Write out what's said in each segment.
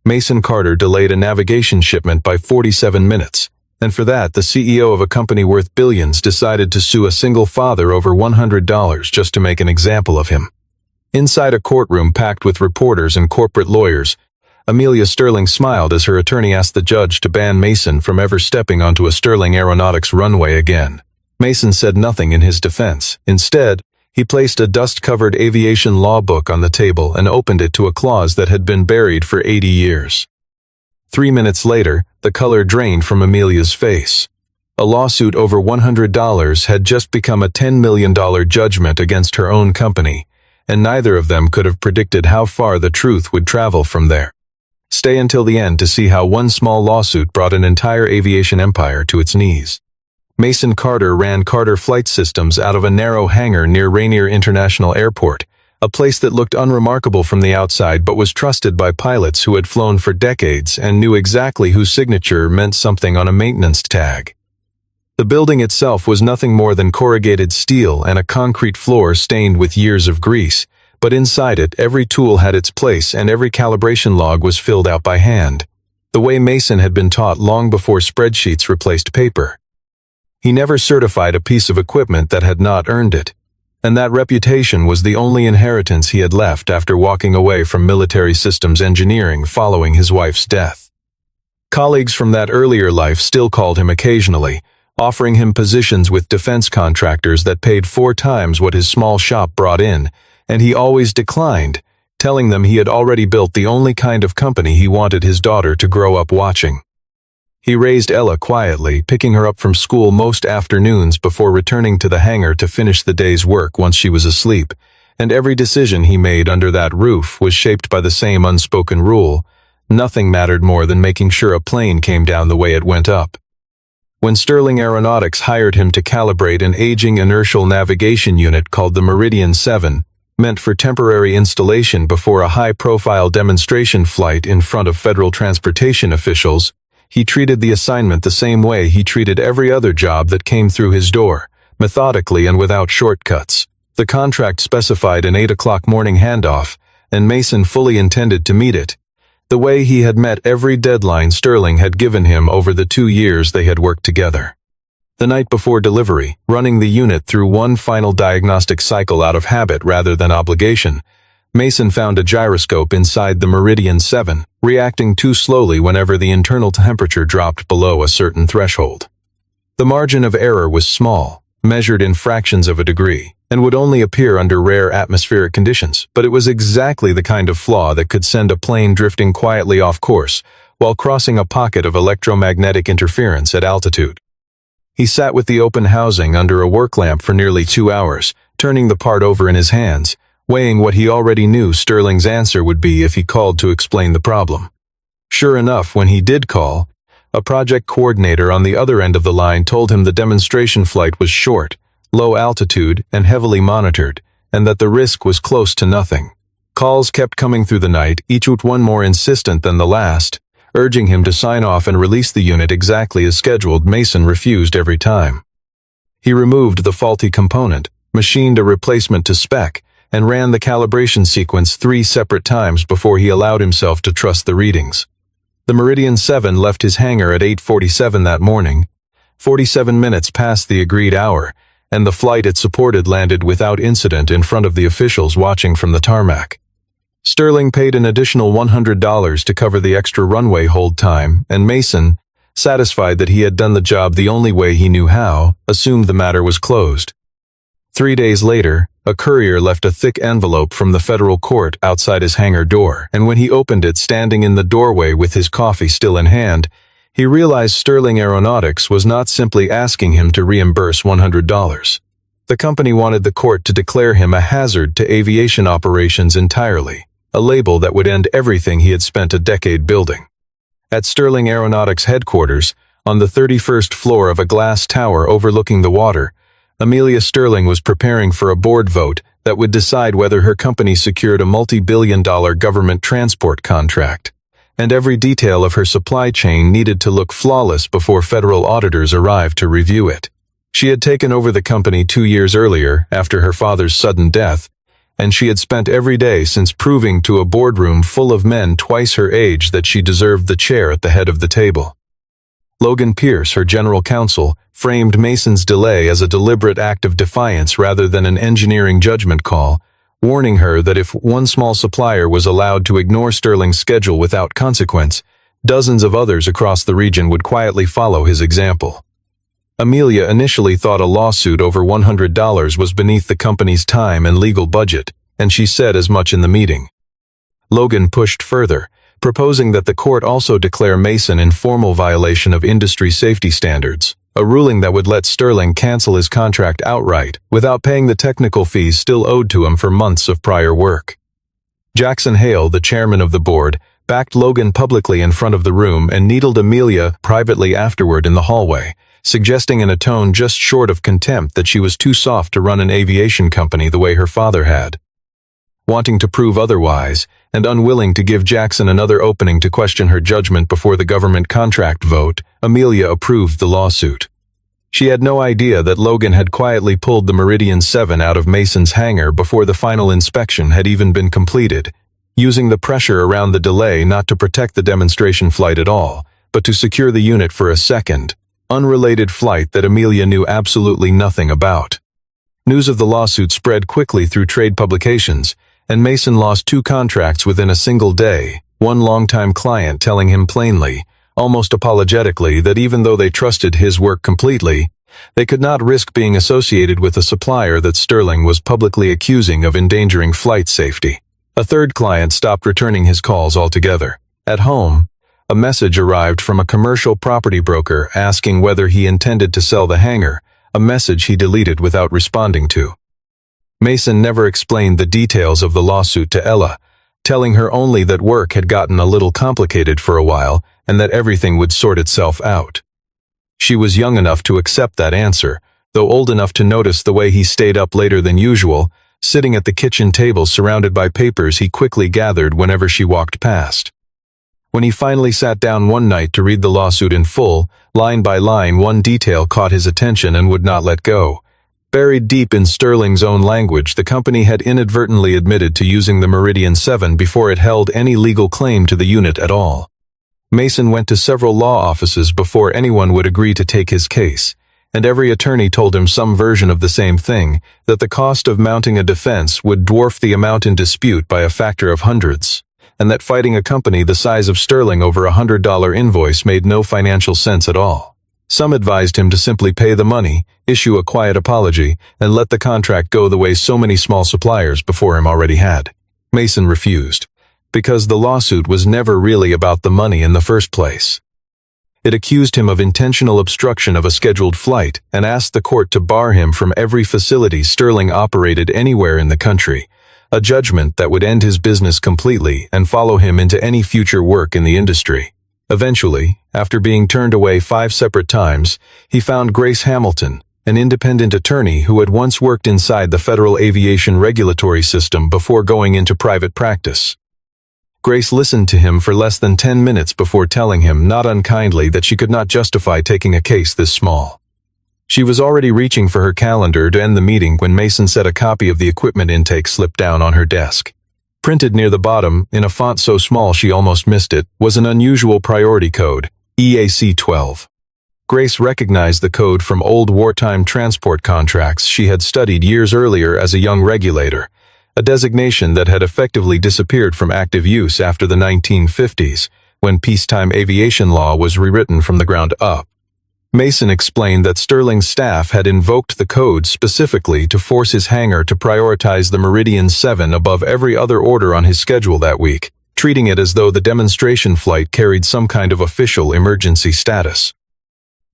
Mason Carter delayed a navigation shipment by 47 minutes, and for that the CEO of a company worth billions decided to sue a single father over $100 just to make an example of him. Inside a courtroom packed with reporters and corporate lawyers, Amelia Sterling smiled as her attorney asked the judge to ban Mason from ever stepping onto a Sterling Aeronautics runway again. Mason said nothing in his defense. Instead, he placed a dust-covered aviation law book on the table and opened it to a clause that had been buried for 80 years. 3 minutes later, the color drained from Amelia's face. A lawsuit over $100 had just become a $10 million judgment against her own company, and neither of them could have predicted how far the truth would travel from there. Stay until the end to see how one small lawsuit brought an entire aviation empire to its knees. Mason Carter ran Carter Flight Systems out of a narrow hangar near Rainier International Airport, a place that looked unremarkable from the outside but was trusted by pilots who had flown for decades and knew exactly whose signature meant something on a maintenance tag. The building itself was nothing more than corrugated steel and a concrete floor stained with years of grease, but inside it every tool had its place and every calibration log was filled out by hand, the way Mason had been taught long before spreadsheets replaced paper. He never certified a piece of equipment that had not earned it, and that reputation was the only inheritance he had left after walking away from military systems engineering following his wife's death. Colleagues from that earlier life still called him occasionally, offering him positions with defense contractors that paid 4 times what his small shop brought in, and he always declined, telling them he had already built the only kind of company he wanted his daughter to grow up watching. He raised Ella quietly, picking her up from school most afternoons before returning to the hangar to finish the day's work once she was asleep, and every decision he made under that roof was shaped by the same unspoken rule: nothing mattered more than making sure a plane came down the way it went up. When Sterling Aeronautics hired him to calibrate an aging inertial navigation unit called the Meridian 7, meant for temporary installation before a high-profile demonstration flight in front of federal transportation officials, he treated the assignment the same way he treated every other job that came through his door, methodically and without shortcuts. The contract specified an 8 o'clock morning handoff, and Mason fully intended to meet it, the way he had met every deadline Sterling had given him over the 2 years they had worked together. The night before delivery, running the unit through one final diagnostic cycle out of habit rather than obligation, Mason found a gyroscope inside the Meridian 7, reacting too slowly whenever the internal temperature dropped below a certain threshold. The margin of error was small, measured in fractions of a degree, and would only appear under rare atmospheric conditions, but it was exactly the kind of flaw that could send a plane drifting quietly off course while crossing a pocket of electromagnetic interference at altitude. He sat with the open housing under a work lamp for nearly 2 hours, turning the part over in his hands, weighing what he already knew Sterling's answer would be if he called to explain the problem. Sure enough, when he did call, a project coordinator on the other end of the line told him the demonstration flight was short, low altitude, and heavily monitored, and that the risk was close to nothing. Calls kept coming through the night, each with one more insistent than the last, urging him to sign off and release the unit exactly as scheduled. Mason refused every time. He removed the faulty component, machined a replacement to spec, and ran the calibration sequence 3 separate times before he allowed himself to trust the readings. The Meridian 7 left his hangar at 8:47 that morning, 47 minutes past the agreed hour, and the flight it supported landed without incident in front of the officials watching from the tarmac. Sterling paid an additional $100 to cover the extra runway hold time, and Mason, satisfied that he had done the job the only way he knew how, assumed the matter was closed. 3 days later, a courier left a thick envelope from the federal court outside his hangar door, and when he opened it standing in the doorway with his coffee still in hand, he realized Sterling Aeronautics was not simply asking him to reimburse $100. The company wanted the court to declare him a hazard to aviation operations entirely, a label that would end everything he had spent a decade building. At Sterling Aeronautics headquarters, on the 31st floor of a glass tower overlooking the water, Amelia Sterling was preparing for a board vote that would decide whether her company secured a multi-billion-dollar government transport contract, and every detail of her supply chain needed to look flawless before federal auditors arrived to review it. She had taken over the company 2 years earlier, after her father's sudden death, and she had spent every day since proving to a boardroom full of men twice her age that she deserved the chair at the head of the table. Logan Pierce, her general counsel, framed Mason's delay as a deliberate act of defiance rather than an engineering judgment call, warning her that if one small supplier was allowed to ignore Sterling's schedule without consequence, dozens of others across the region would quietly follow his example. Amelia initially thought a lawsuit over $100 was beneath the company's time and legal budget, and she said as much in the meeting. Logan pushed further, proposing that the court also declare Mason in formal violation of industry safety standards, a ruling that would let Sterling cancel his contract outright without paying the technical fees still owed to him for months of prior work. Jackson Hale, the chairman of the board, backed Logan publicly in front of the room and needled Amelia privately afterward in the hallway, suggesting in a tone just short of contempt that she was too soft to run an aviation company the way her father had. Wanting to prove otherwise, and unwilling to give Jackson another opening to question her judgment before the government contract vote, Amelia approved the lawsuit. She had no idea that Logan had quietly pulled the Meridian 7 out of Mason's hangar before the final inspection had even been completed, using the pressure around the delay not to protect the demonstration flight at all, but to secure the unit for a second, unrelated flight that Amelia knew absolutely nothing about. News of the lawsuit spread quickly through trade publications, and Mason lost 2 contracts within a single day, one longtime client telling him plainly, almost apologetically, that even though they trusted his work completely, they could not risk being associated with a supplier that Sterling was publicly accusing of endangering flight safety. A third client stopped returning his calls altogether. At home, a message arrived from a commercial property broker asking whether he intended to sell the hangar, a message he deleted without responding to. Mason never explained the details of the lawsuit to Ella, telling her only that work had gotten a little complicated for a while and that everything would sort itself out. She was young enough to accept that answer, though old enough to notice the way he stayed up later than usual, sitting at the kitchen table surrounded by papers he quickly gathered whenever she walked past. When he finally sat down one night to read the lawsuit in full, line by line, one detail caught his attention and would not let go. Buried deep in Sterling's own language, the company had inadvertently admitted to using the Meridian 7 before it held any legal claim to the unit at all. Mason went to several law offices before anyone would agree to take his case, and every attorney told him some version of the same thing, that the cost of mounting a defense would dwarf the amount in dispute by a factor of hundreds, and that fighting a company the size of Sterling over a $100 invoice made no financial sense at all. Some advised him to simply pay the money, issue a quiet apology, and let the contract go the way so many small suppliers before him already had. Mason refused, because the lawsuit was never really about the money in the first place. It accused him of intentional obstruction of a scheduled flight and asked the court to bar him from every facility Sterling operated anywhere in the country, a judgment that would end his business completely and follow him into any future work in the industry. Eventually, after being turned away 5 separate times, he found Grace Hamilton, an independent attorney who had once worked inside the federal aviation regulatory system before going into private practice. Grace listened to him for less than 10 minutes before telling him, not unkindly, that she could not justify taking a case this small. She was already reaching for her calendar to end the meeting when Mason said a copy of the equipment intake slipped down on her desk. Printed near the bottom, in a font so small she almost missed it, was an unusual priority code, EAC 12. Grace recognized the code from old wartime transport contracts she had studied years earlier as a young regulator, a designation that had effectively disappeared from active use after the 1950s, when peacetime aviation law was rewritten from the ground up. Mason explained that Sterling's staff had invoked the code specifically to force his hangar to prioritize the Meridian 7 above every other order on his schedule that week, treating it as though the demonstration flight carried some kind of official emergency status.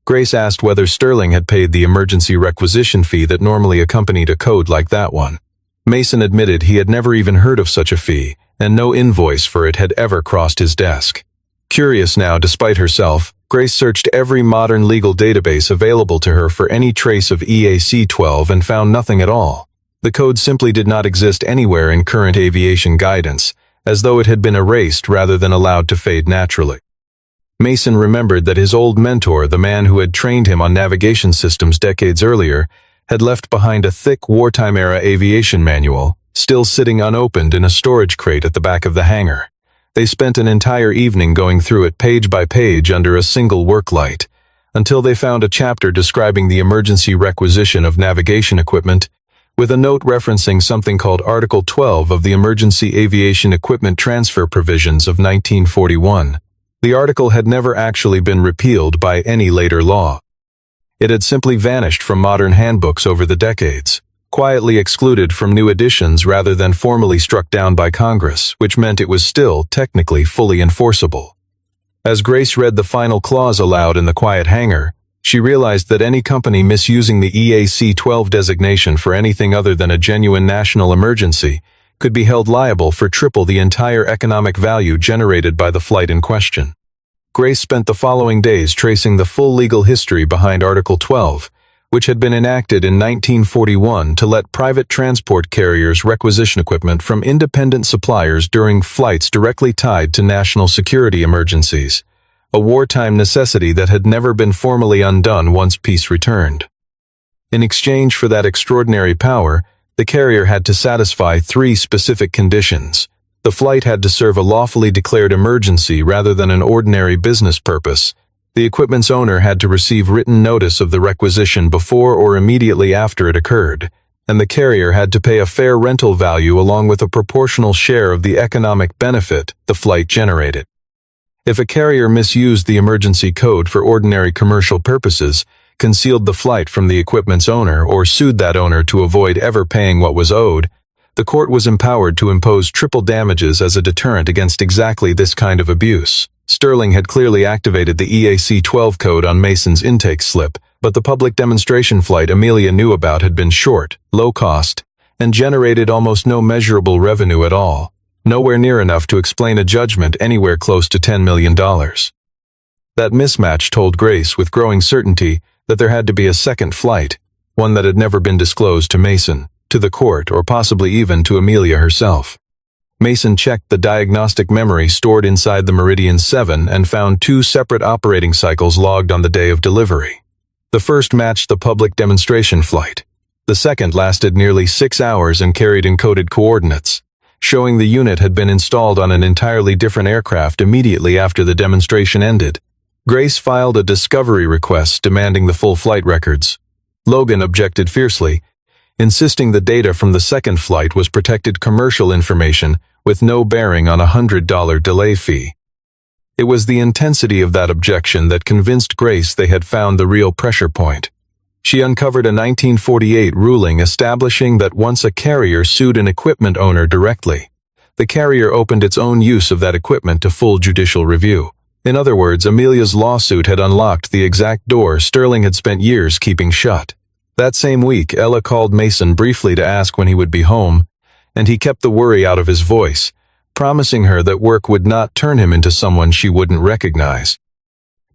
Grace asked whether Sterling had paid the emergency requisition fee that normally accompanied a code like that one. Mason admitted he had never even heard of such a fee, and no invoice for it had ever crossed his desk. Curious now, despite herself, Grace searched every modern legal database available to her for any trace of EAC 12 and found nothing at all. The code simply did not exist anywhere in current aviation guidance, as though it had been erased rather than allowed to fade naturally. Mason remembered that his old mentor, the man who had trained him on navigation systems decades earlier, had left behind a thick wartime-era aviation manual, still sitting unopened in a storage crate at the back of the hangar. They spent an entire evening going through it page by page under a single work light, until they found a chapter describing the emergency requisition of navigation equipment, with a note referencing something called Article 12 of the Emergency Aviation Equipment Transfer Provisions of 1941. The article had never actually been repealed by any later law. It had simply vanished from modern handbooks over the decades, quietly excluded from new editions rather than formally struck down by Congress, which meant it was still, technically, fully enforceable. As Grace read the final clause aloud in the quiet hangar, she realized that any company misusing the EAC-12 designation for anything other than a genuine national emergency could be held liable for triple the entire economic value generated by the flight in question. Grace spent the following days tracing the full legal history behind Article 12, which had been enacted in 1941 to let private transport carriers requisition equipment from independent suppliers during flights directly tied to national security emergencies, a wartime necessity that had never been formally undone once peace returned. In exchange for that extraordinary power, the carrier had to satisfy 3 specific conditions. The flight had to serve a lawfully declared emergency rather than an ordinary business purpose. The equipment's owner had to receive written notice of the requisition before or immediately after it occurred, and the carrier had to pay a fair rental value along with a proportional share of the economic benefit the flight generated. If a carrier misused the emergency code for ordinary commercial purposes, concealed the flight from the equipment's owner, or sued that owner to avoid ever paying what was owed, the court was empowered to impose triple damages as a deterrent against exactly this kind of abuse. Sterling had clearly activated the EAC-12 code on Mason's intake slip, but the public demonstration flight Amelia knew about had been short, low cost, and generated almost no measurable revenue at all, nowhere near enough to explain a judgment anywhere close to $10 million. That mismatch told Grace with growing certainty that there had to be a second flight, one that had never been disclosed to Mason, to the court, or possibly even to Amelia herself. Mason checked the diagnostic memory stored inside the Meridian 7 and found 2 separate operating cycles logged on the day of delivery. The first matched the public demonstration flight. The second lasted nearly 6 hours and carried encoded coordinates, showing the unit had been installed on an entirely different aircraft immediately after the demonstration ended. Grace filed a discovery request demanding the full flight records. Logan objected fiercely, insisting the data from the second flight was protected commercial information with no bearing on a $100 delay fee. It was the intensity of that objection that convinced Grace they had found the real pressure point. She uncovered a 1948 ruling establishing that once a carrier sued an equipment owner directly, the carrier opened its own use of that equipment to full judicial review. In other words, Amelia's lawsuit had unlocked the exact door Sterling had spent years keeping shut. That same week, Ella called Mason briefly to ask when he would be home, and he kept the worry out of his voice, promising her that work would not turn him into someone she wouldn't recognize.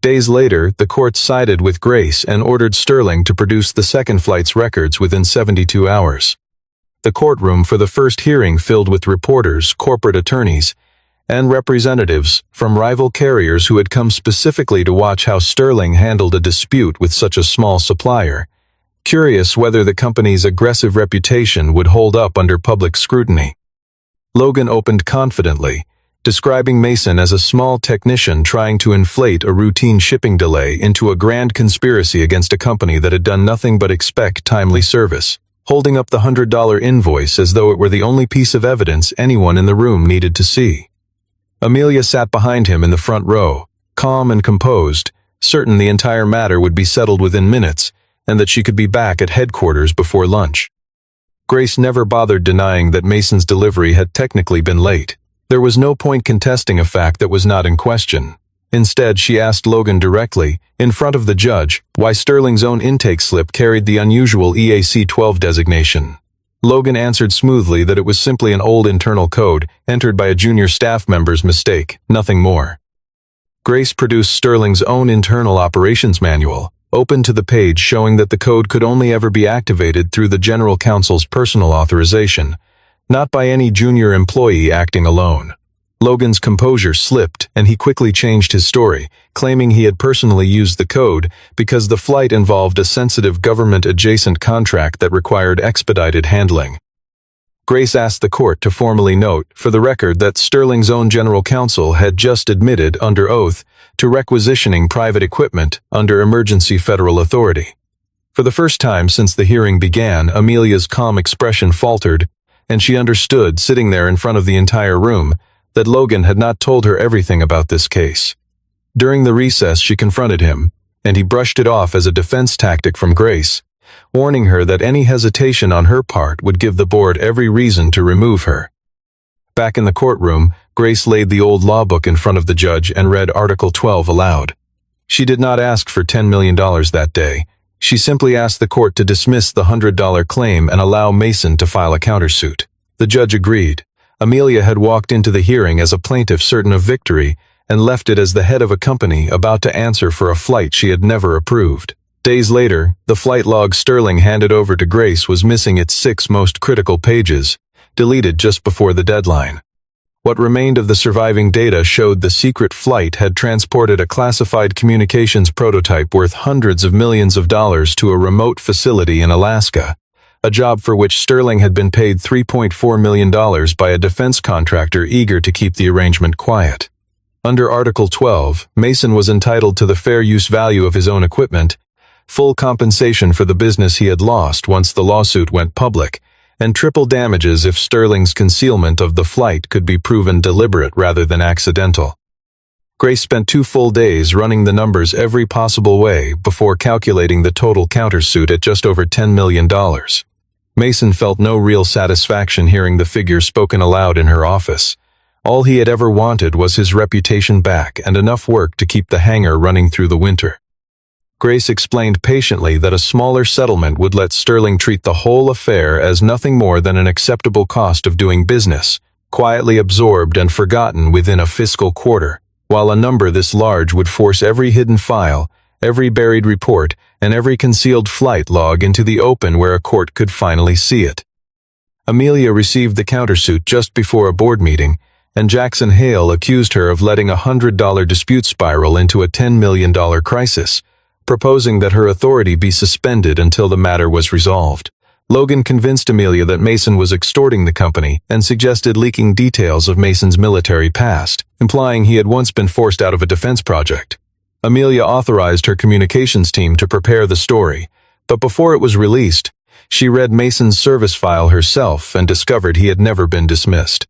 Days later, the court sided with Grace and ordered Sterling to produce the second flight's records within 72 hours. The courtroom for the first hearing filled with reporters, corporate attorneys, and representatives from rival carriers who had come specifically to watch how Sterling handled a dispute with such a small supplier, curious whether the company's aggressive reputation would hold up under public scrutiny. Logan opened confidently, describing Mason as a small technician trying to inflate a routine shipping delay into a grand conspiracy against a company that had done nothing but expect timely service, holding up the $100 invoice as though it were the only piece of evidence anyone in the room needed to see. Amelia sat behind him in the front row, calm and composed, certain the entire matter would be settled within minutes, and that she could be back at headquarters before lunch. Grace never bothered denying that Mason's delivery had technically been late. There was no point contesting a fact that was not in question. Instead, she asked Logan directly, in front of the judge, why Sterling's own intake slip carried the unusual EAC-12 designation. Logan answered smoothly that it was simply an old internal code entered by a junior staff member's mistake, nothing more. Grace produced Sterling's own internal operations manual, open to the page showing that the code could only ever be activated through the General Counsel's personal authorization, not by any junior employee acting alone. Logan's composure slipped, and he quickly changed his story, claiming he had personally used the code because the flight involved a sensitive government-adjacent contract that required expedited handling. Grace asked the court to formally note, for the record, that Sterling's own general counsel had just admitted, under oath, to requisitioning private equipment under emergency federal authority. For the first time since the hearing began, Amelia's calm expression faltered, and she understood, sitting there in front of the entire room, that Logan had not told her everything about this case. During the recess, she confronted him, and he brushed it off as a defense tactic from Grace, warning her that any hesitation on her part would give the board every reason to remove her. Back in the courtroom, Grace laid the old law book in front of the judge and read Article 12 aloud. She did not ask for $10 million that day. She simply asked the court to dismiss the $100 claim and allow Mason to file a countersuit. The judge agreed. Amelia had walked into the hearing as a plaintiff certain of victory and left it as the head of a company about to answer for a flight she had never approved. Days later, the flight log Sterling handed over to Grace was missing its 6 most critical pages, deleted just before the deadline. What remained of the surviving data showed the secret flight had transported a classified communications prototype worth hundreds of millions of dollars to a remote facility in Alaska, a job for which Sterling had been paid $3.4 million by a defense contractor eager to keep the arrangement quiet. Under Article 12, Mason was entitled to the fair use value of his own equipment, full compensation for the business he had lost once the lawsuit went public, and triple damages if Sterling's concealment of the flight could be proven deliberate rather than accidental. Grace spent 2 full days running the numbers every possible way before calculating the total countersuit at just over $10 million. Mason felt no real satisfaction hearing the figure spoken aloud in her office. All he had ever wanted was his reputation back and enough work to keep the hangar running through the winter. Grace explained patiently that a smaller settlement would let Sterling treat the whole affair as nothing more than an acceptable cost of doing business, quietly absorbed and forgotten within a fiscal quarter, while a number this large would force every hidden file, every buried report, and every concealed flight log into the open where a court could finally see it. Amelia received the countersuit just before a board meeting, and Jackson Hale accused her of letting a $100 dispute spiral into a $10 million crisis, proposing that her authority be suspended until the matter was resolved. Logan convinced Amelia that Mason was extorting the company and suggested leaking details of Mason's military past, implying he had once been forced out of a defense project. Amelia authorized her communications team to prepare the story, but before it was released, she read Mason's service file herself and discovered he had never been dismissed.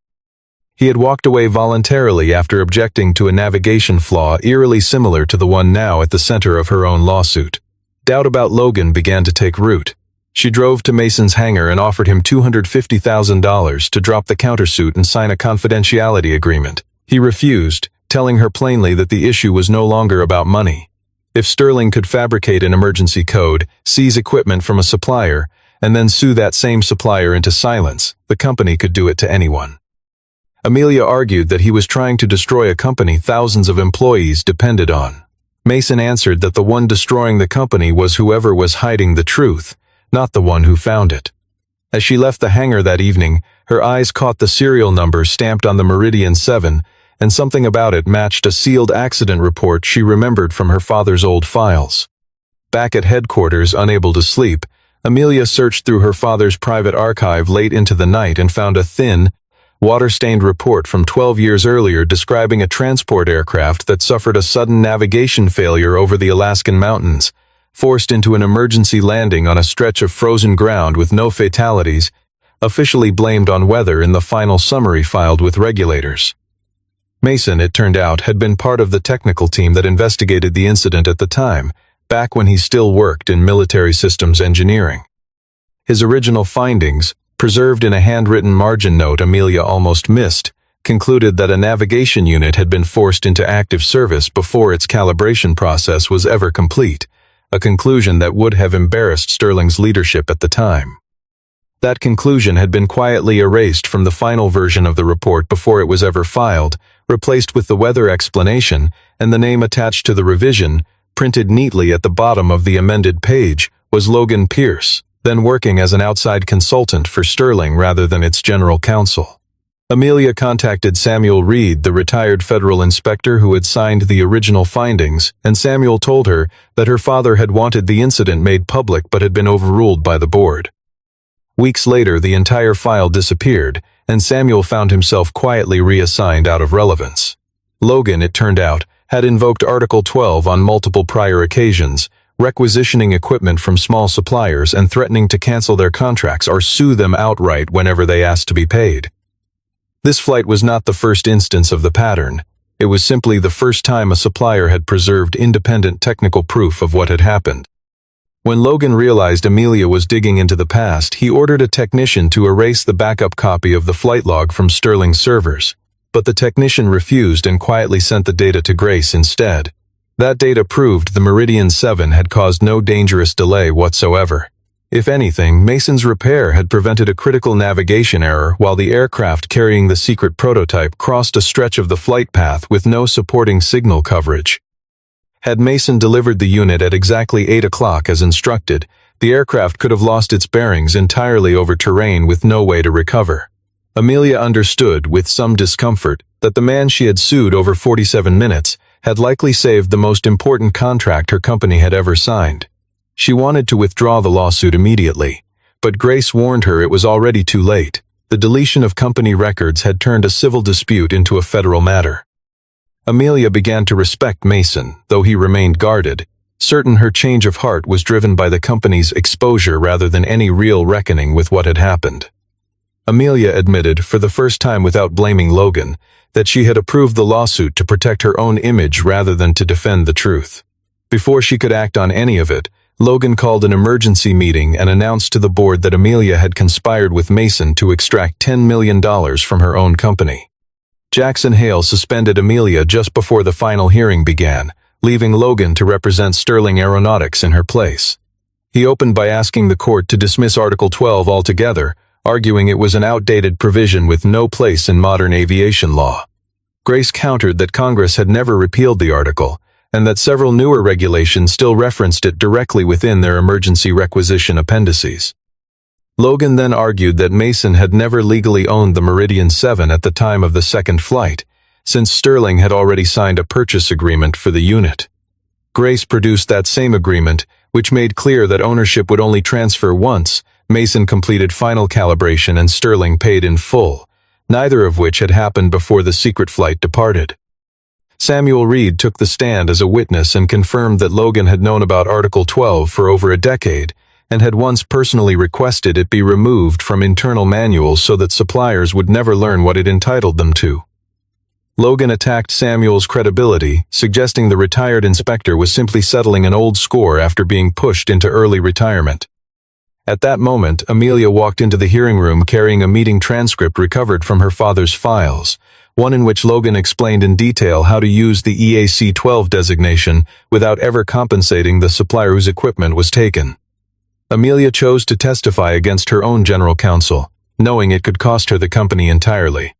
He had walked away voluntarily after objecting to a navigation flaw eerily similar to the one now at the center of her own lawsuit. Doubt about Logan began to take root. She drove to Mason's hangar and offered him $250,000 to drop the countersuit and sign a confidentiality agreement. He refused, telling her plainly that the issue was no longer about money. If Sterling could fabricate an emergency code, seize equipment from a supplier, and then sue that same supplier into silence, the company could do it to anyone. Amelia argued that he was trying to destroy a company thousands of employees depended on. Mason answered that the one destroying the company was whoever was hiding the truth, not the one who found it. As she left the hangar that evening, her eyes caught the serial number stamped on the Meridian 7, and something about it matched a sealed accident report she remembered from her father's old files. Back at headquarters, unable to sleep, Amelia searched through her father's private archive late into the night and found a thin, water-stained report from 12 years earlier describing a transport aircraft that suffered a sudden navigation failure over the Alaskan mountains, forced into an emergency landing on a stretch of frozen ground with no fatalities, officially blamed on weather in the final summary filed with regulators. Mason, it turned out, had been part of the technical team that investigated the incident at the time, back when he still worked in military systems engineering. His original findings, preserved in a handwritten margin note Amelia almost missed, concluded that a navigation unit had been forced into active service before its calibration process was ever complete, a conclusion that would have embarrassed Sterling's leadership at the time. That conclusion had been quietly erased from the final version of the report before it was ever filed, replaced with the weather explanation, and the name attached to the revision, printed neatly at the bottom of the amended page, was Logan Pierce, then working as an outside consultant for Sterling rather than its general counsel. Amelia contacted Samuel Reed, the retired federal inspector who had signed the original findings, and Samuel told her that her father had wanted the incident made public but had been overruled by the board. Weeks later, the entire file disappeared, and Samuel found himself quietly reassigned out of relevance. Logan, it turned out, had invoked Article 12 on multiple prior occasions, requisitioning equipment from small suppliers and threatening to cancel their contracts or sue them outright whenever they asked to be paid. This flight was not the first instance of the pattern. It was simply the first time a supplier had preserved independent technical proof of what had happened. When Logan realized Amelia was digging into the past, he ordered a technician to erase the backup copy of the flight log from Sterling's servers. But the technician refused and quietly sent the data to Grace instead. That data proved the Meridian 7 had caused no dangerous delay whatsoever. If anything, Mason's repair had prevented a critical navigation error while the aircraft carrying the secret prototype crossed a stretch of the flight path with no supporting signal coverage. Had Mason delivered the unit at exactly 8 o'clock as instructed, the aircraft could have lost its bearings entirely over terrain with no way to recover. Amelia understood, with some discomfort, that the man she had sued over 47 minutes had likely saved the most important contract her company had ever signed. She wanted to withdraw the lawsuit immediately, but Grace warned her it was already too late. The deletion of company records had turned a civil dispute into a federal matter. Amelia began to respect Mason, though he remained guarded, certain her change of heart was driven by the company's exposure rather than any real reckoning with what had happened. Amelia admitted, for the first time without blaming Logan, that she had approved the lawsuit to protect her own image rather than to defend the truth. Before she could act on any of it, Logan called an emergency meeting and announced to the board that Amelia had conspired with Mason to extract $10 million from her own company. Jackson Hale suspended Amelia just before the final hearing began, leaving Logan to represent Sterling Aeronautics in her place. He opened by asking the court to dismiss Article 12 altogether, arguing it was an outdated provision with no place in modern aviation law. Grace countered that Congress had never repealed the article, and that several newer regulations still referenced it directly within their emergency requisition appendices. Logan then argued that Mason had never legally owned the Meridian 7 at the time of the second flight, since Sterling had already signed a purchase agreement for the unit. Grace produced that same agreement, which made clear that ownership would only transfer once Mason completed final calibration and Sterling paid in full, neither of which had happened before the secret flight departed. Samuel Reed took the stand as a witness and confirmed that Logan had known about Article 12 for over a decade and had once personally requested it be removed from internal manuals so that suppliers would never learn what it entitled them to. Logan attacked Samuel's credibility, suggesting the retired inspector was simply settling an old score after being pushed into early retirement. At that moment, Amelia walked into the hearing room carrying a meeting transcript recovered from her father's files, one in which Logan explained in detail how to use the EAC-12 designation without ever compensating the supplier whose equipment was taken. Amelia chose to testify against her own general counsel, knowing it could cost her the company entirely.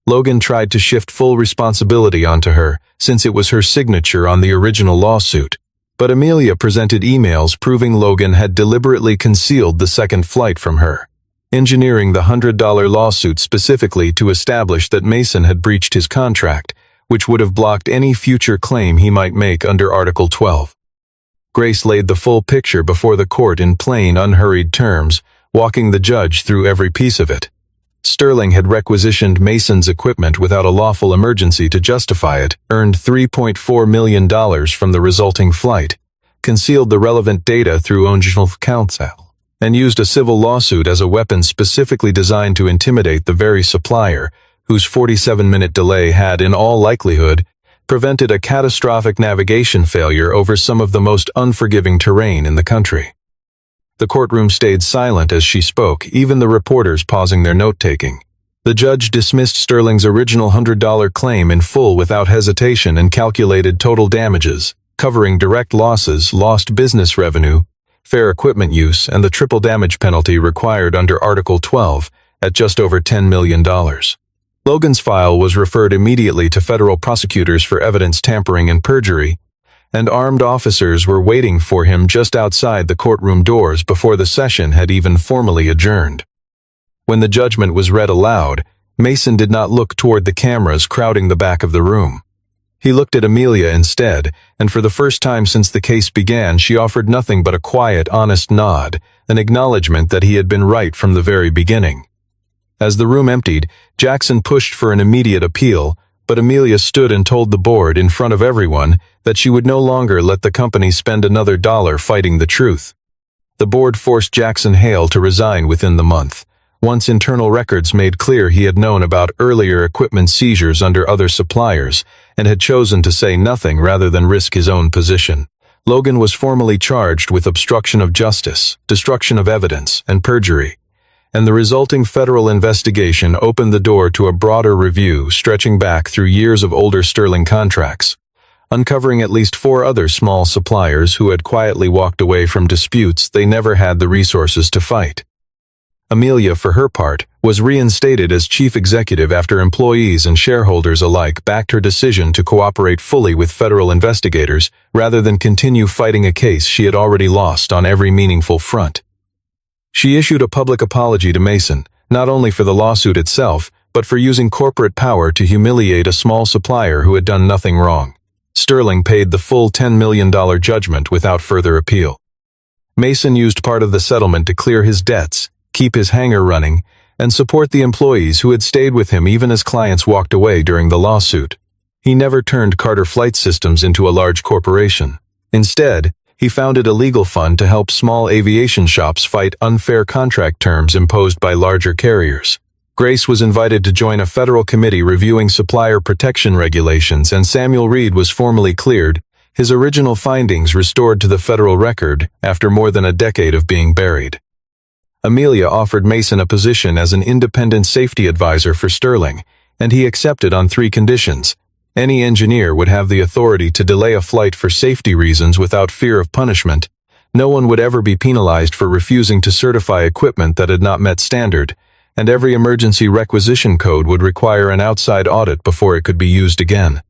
Logan tried to shift full responsibility onto her, since it was her signature on the original lawsuit. But Amelia presented emails proving Logan had deliberately concealed the second flight from her, engineering the $100 lawsuit specifically to establish that Mason had breached his contract, which would have blocked any future claim he might make under Article 12. Grace laid the full picture before the court in plain, unhurried terms, walking the judge through every piece of it. Sterling had requisitioned Mason's equipment without a lawful emergency to justify it, earned $3.4 million from the resulting flight, concealed the relevant data through original counsel, and used a civil lawsuit as a weapon specifically designed to intimidate the very supplier, whose 47-minute delay had, in all likelihood, prevented a catastrophic navigation failure over some of the most unforgiving terrain in the country. The courtroom stayed silent as she spoke, even the reporters pausing their note-taking. The judge dismissed Sterling's original $100 claim in full without hesitation and calculated total damages, covering direct losses, lost business revenue, fair equipment use, and the triple damage penalty required under Article 12 at just over $10 million. Logan's file was referred immediately to federal prosecutors for evidence tampering and perjury, and armed officers were waiting for him just outside the courtroom doors before the session had even formally adjourned. When the judgment was read aloud, Mason did not look toward the cameras crowding the back of the room. He looked at Amelia instead, and for the first time since the case began, she offered nothing but a quiet, honest nod, an acknowledgement that he had been right from the very beginning. As the room emptied, Jackson pushed for an immediate appeal, but Amelia stood and told the board in front of everyone that she would no longer let the company spend another dollar fighting the truth. The board forced Jackson Hale to resign within the month. Once internal records made clear he had known about earlier equipment seizures under other suppliers and had chosen to say nothing rather than risk his own position. Logan was formally charged with obstruction of justice, destruction of evidence, and perjury, and the resulting federal investigation opened the door to a broader review stretching back through years of older Sterling contracts, uncovering at least 4 other small suppliers who had quietly walked away from disputes they never had the resources to fight. Amelia, for her part, was reinstated as chief executive after employees and shareholders alike backed her decision to cooperate fully with federal investigators rather than continue fighting a case she had already lost on every meaningful front. She issued a public apology to Mason, not only for the lawsuit itself, but for using corporate power to humiliate a small supplier who had done nothing wrong. Sterling paid the full $10 million judgment without further appeal. Mason used part of the settlement to clear his debts, keep his hangar running, and support the employees who had stayed with him even as clients walked away during the lawsuit. He never turned Carter Flight Systems into a large corporation. Instead, he founded a legal fund to help small aviation shops fight unfair contract terms imposed by larger carriers. Grace was invited to join a federal committee reviewing supplier protection regulations, and Samuel Reed was formally cleared, his original findings restored to the federal record after more than a decade of being buried. Amelia offered Mason a position as an independent safety advisor for Sterling, and he accepted on 3 conditions. Any engineer would have the authority to delay a flight for safety reasons without fear of punishment. No one would ever be penalized for refusing to certify equipment that had not met standard, and every emergency requisition code would require an outside audit before it could be used again.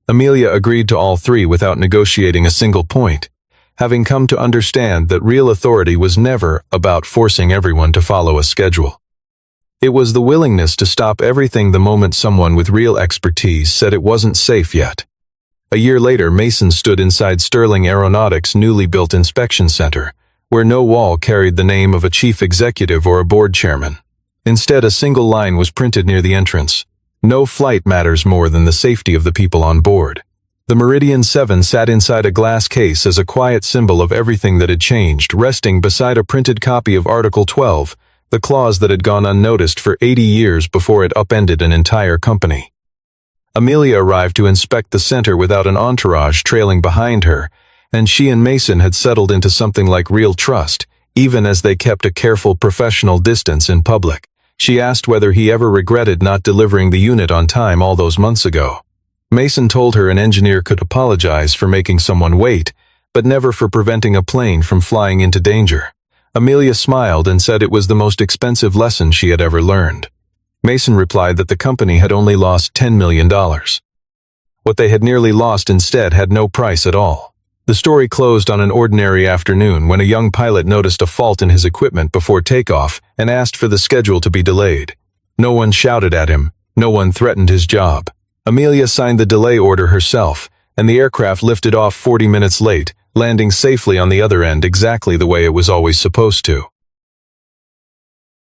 Amelia agreed to all 3 without negotiating a single point, having come to understand that real authority was never about forcing everyone to follow a schedule. It was the willingness to stop everything the moment someone with real expertise said it wasn't safe yet. A year later, Mason stood inside Sterling Aeronautics' newly built inspection center, where no wall carried the name of a chief executive or a board chairman. Instead, a single line was printed near the entrance: "No flight matters more than the safety of the people on board." The Meridian 7 sat inside a glass case as a quiet symbol of everything that had changed, resting beside a printed copy of Article 12, the clause that had gone unnoticed for 80 years before it upended an entire company. Amelia arrived to inspect the center without an entourage trailing behind her, and she and Mason had settled into something like real trust, even as they kept a careful professional distance in public. She asked whether he ever regretted not delivering the unit on time all those months ago. Mason told her an engineer could apologize for making someone wait, but never for preventing a plane from flying into danger. Amelia smiled and said it was the most expensive lesson she had ever learned. Mason replied that the company had only lost $10 million. What they had nearly lost instead had no price at all. The story closed on an ordinary afternoon when a young pilot noticed a fault in his equipment before takeoff and asked for the schedule to be delayed. No one shouted at him, no one threatened his job. Amelia signed the delay order herself, and the aircraft lifted off 40 minutes late, landing safely on the other end exactly the way it was always supposed to.